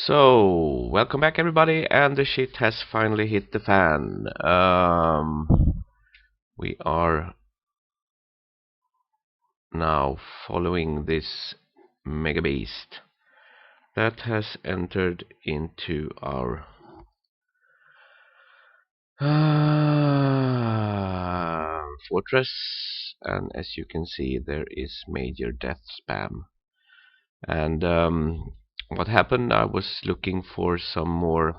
So, welcome back everybody, and the shit has finally hit the fan. We are now following this mega beast that has entered into our fortress, and as you can see, there is major death spam. And what happened? I was looking for some more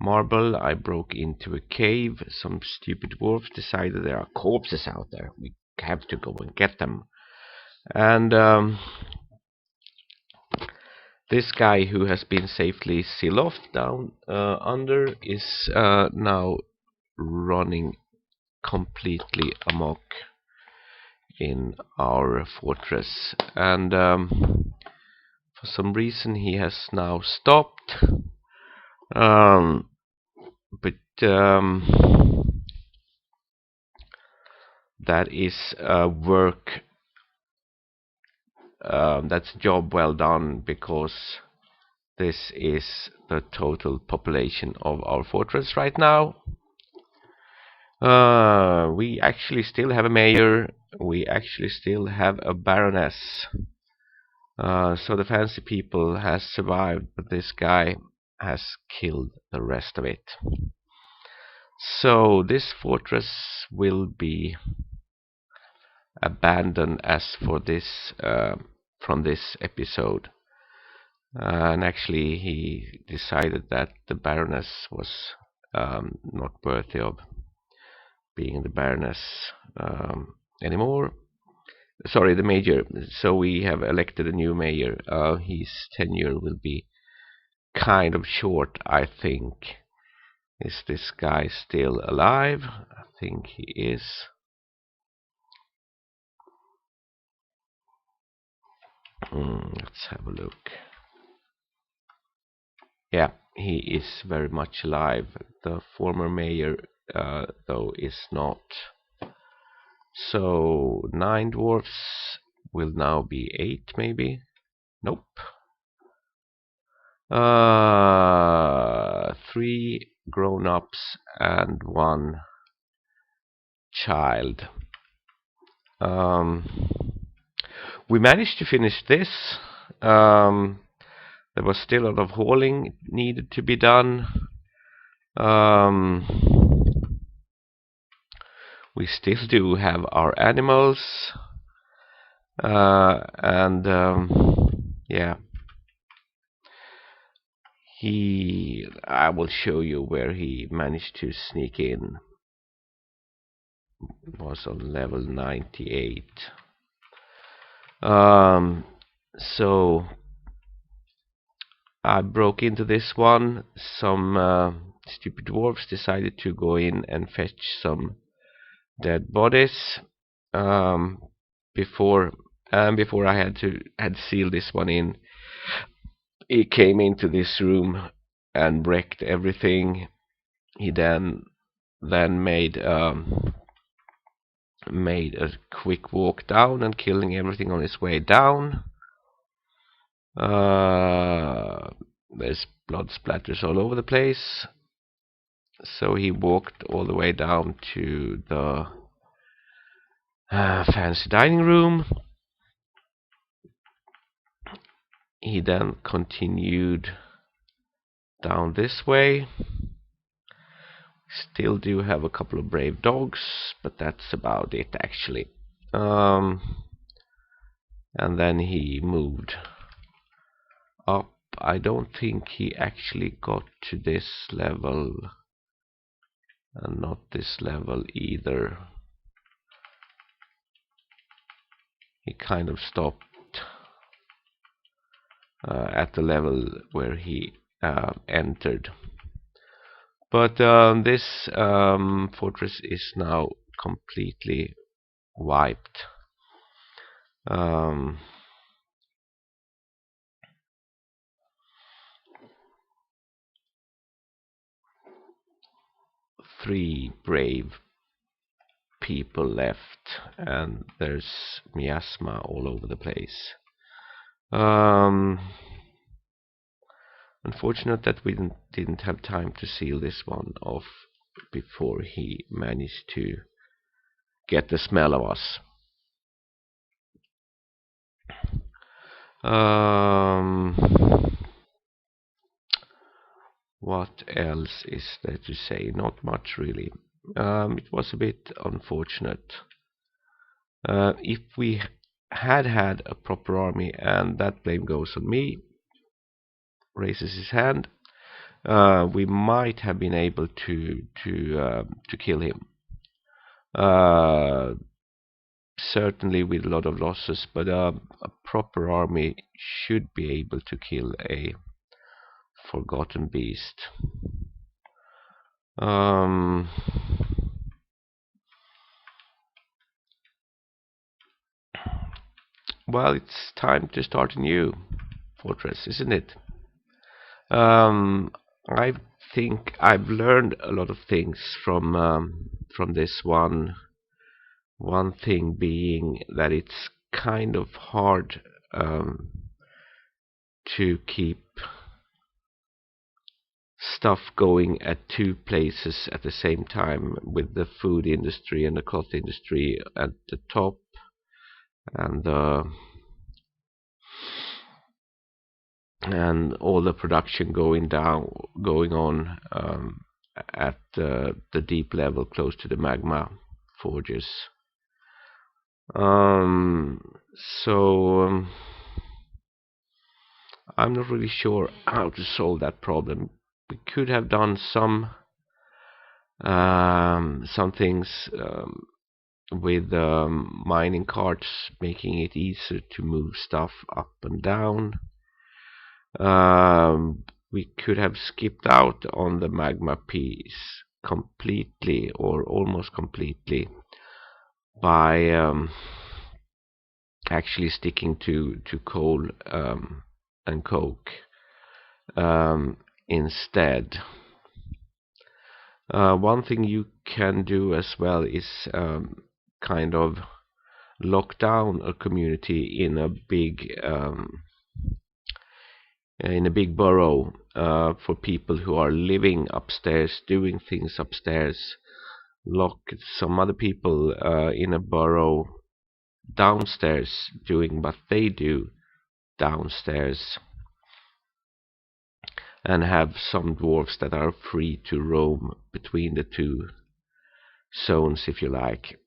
marble. I broke into a cave. Some stupid dwarfs decided there are corpses out there. We have to go and get them. And this guy, who has been safely sealed off down under, is now running completely amok in our fortress. And for some reason he has now stopped. But that is work. That's a job well done, because this is the total population of our fortress right now. We actually still have a mayor. We actually still have a baroness. So the fancy people has survived, but this guy has killed the rest of it. So this fortress will be abandoned as for this from this episode. And actually he decided that the baroness was not worthy of being the baroness anymore. Sorry, the mayor. So we have elected a new mayor. His tenure will be kind of short, I think. Is this guy still alive? I think he is. Let's have a look. Yeah, he is very much alive. The former mayor, though, is not. So 9 dwarfs will now be 8, maybe? Nope. 3 grown-ups and 1 child. We managed to finish this. There was still a lot of hauling needed to be done. We still do have our animals. And yeah. I will show you where he managed to sneak in. It was on level 98. So I broke into this one. Some stupid dwarves decided to go in and fetch some dead bodies before I had sealed this one in. He came into this room and wrecked everything. He then made a quick walk down and killing everything on his way down. There's blood splatters all over the place. So he walked all the way down to the fancy dining room. He then continued down this way. Still do have a couple of brave dogs, but that's about it actually. And then he moved up. I don't think he actually got to this level, and not this level either. He kind of stopped at the level where he entered. But this fortress is now completely wiped. 3 brave people left, and there's miasma all over the place. Unfortunate that we didn't have time to seal this one off before he managed to get the smell of us. Um, what else is there to say? Not much really. It was a bit unfortunate. If we had a proper army, and that blame goes on me, raises his hand, we might have been able to kill him. Uh, Certainly with a lot of losses, but a proper army should be able to kill a forgotten beast. Um, well, it's time to start a new fortress, isn't it? Um, I think I've learned a lot of things from this one. One thing being that it's kind of hard to keep stuff going at two places at the same time, with the food industry and the cloth industry at the top, and all the production going on at the deep level close to the magma forges. Um, so I'm not really sure how to solve that problem. We could have done some things with mining carts, making it easier to move stuff up and down. We could have skipped out on the magma piece completely, or almost completely, by actually sticking to coal and coke instead. One thing you can do as well is kind of lock down a community in a big borough for people who are living upstairs, doing things upstairs. Lock some other people in a borough downstairs, doing what they do downstairs, and have some dwarfs that are free to roam between the two zones, if you like.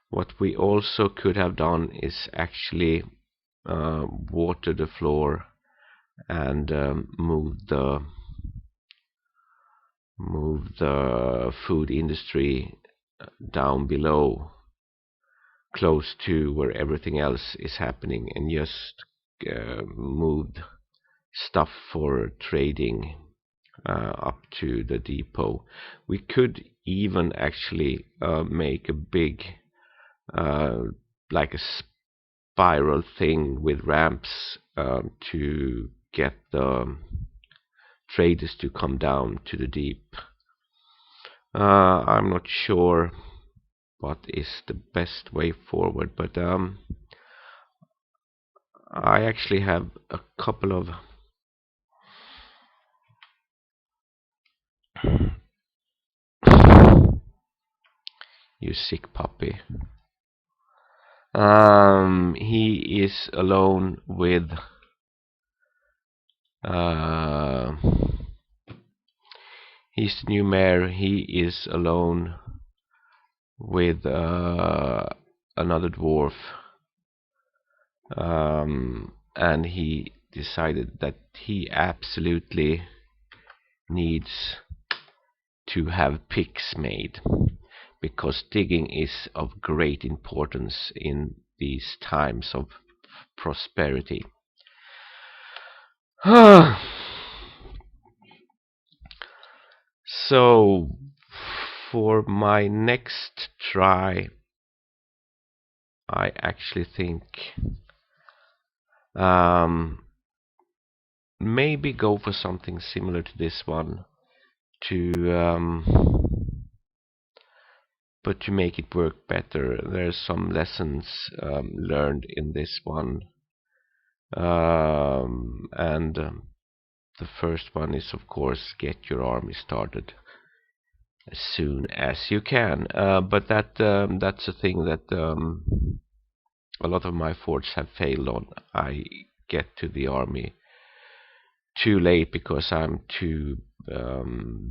What we also could have done is actually water the floor and move the food industry down below, close to where everything else is happening, and just moved stuff for trading up to the depot. We could even actually make a big like a spiral thing with ramps to get the traders to come down to the deep. I'm not sure what is the best way forward, but I actually have a couple of you sick puppy. He is alone with he's the new mayor. He is alone with another dwarf, and he decided that he absolutely needs to have picks made, because digging is of great importance in these times of prosperity. So, for my next try, I actually think maybe go for something similar to this one, to but to make it work better. There's some lessons learned in this one And the first one is, of course, get your army started as soon as you can. But that's a thing that a lot of my forts have failed on. I get to the army too late because I'm too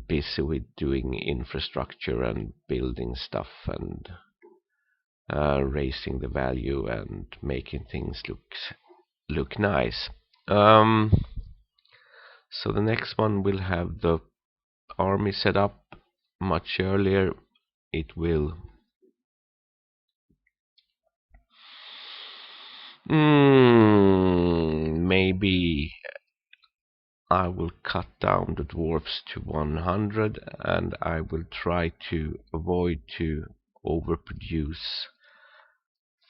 busy with doing infrastructure and building stuff and raising the value and making things look nice. So the next one will have the army set up much earlier. It will maybe I will cut down the dwarfs to 100, and I will try to avoid to overproduce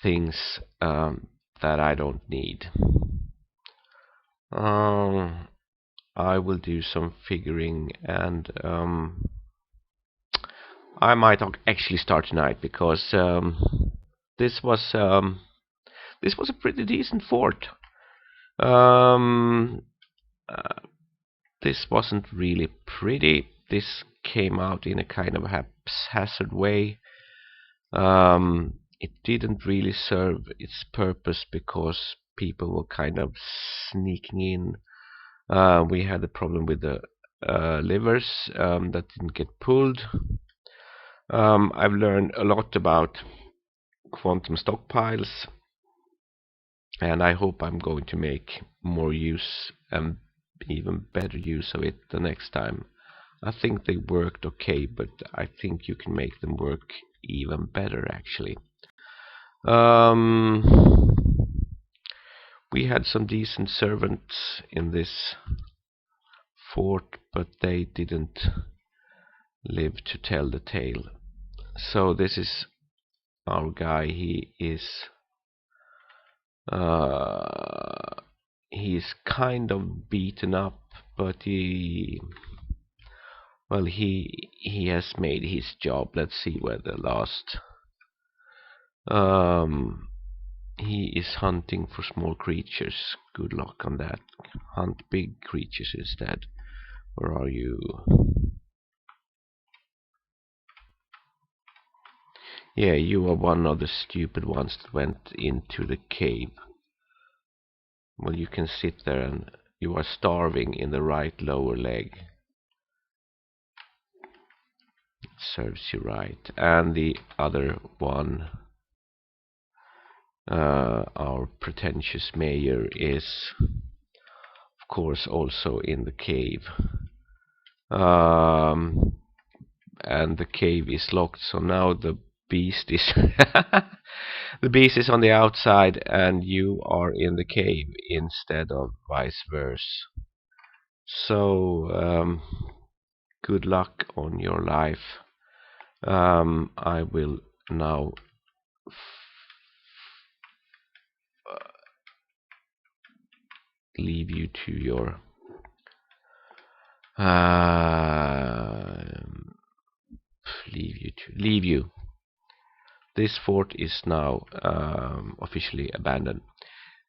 things that I don't need. I will do some figuring, and I might actually start tonight because this was this was a pretty decent fort. Um, uh, this wasn't really pretty. This came out in a kind of haphazard way. It didn't really serve its purpose because people were kind of sneaking in. We had a problem with the livers that didn't get pulled. I've learned a lot about quantum stockpiles, and I hope I'm going to make more use and even better use of it the next time. I think they worked okay, but I think you can make them work even better actually. Um, we had some decent servants in this fort, but they didn't live to tell the tale. So this is our guy. He's kind of beaten up, but he has made his job. Let's see where the last he is hunting for small creatures. Good luck on that. Hunt big creatures instead. Where are you? Yeah, you are one of the stupid ones that went into the cave. Well, you can sit there and you are starving in the right lower leg. It serves you right. And the other one, our pretentious mayor, is of course also in the cave. And the cave is locked, so now the beast is the beast is on the outside and you are in the cave instead of vice versa. So good luck on your life. I will now leave you to your leave you. This fort is now officially abandoned.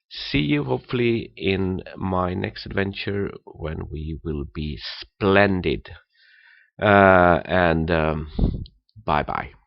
See you hopefully in my next adventure when we will be splendid. And bye bye.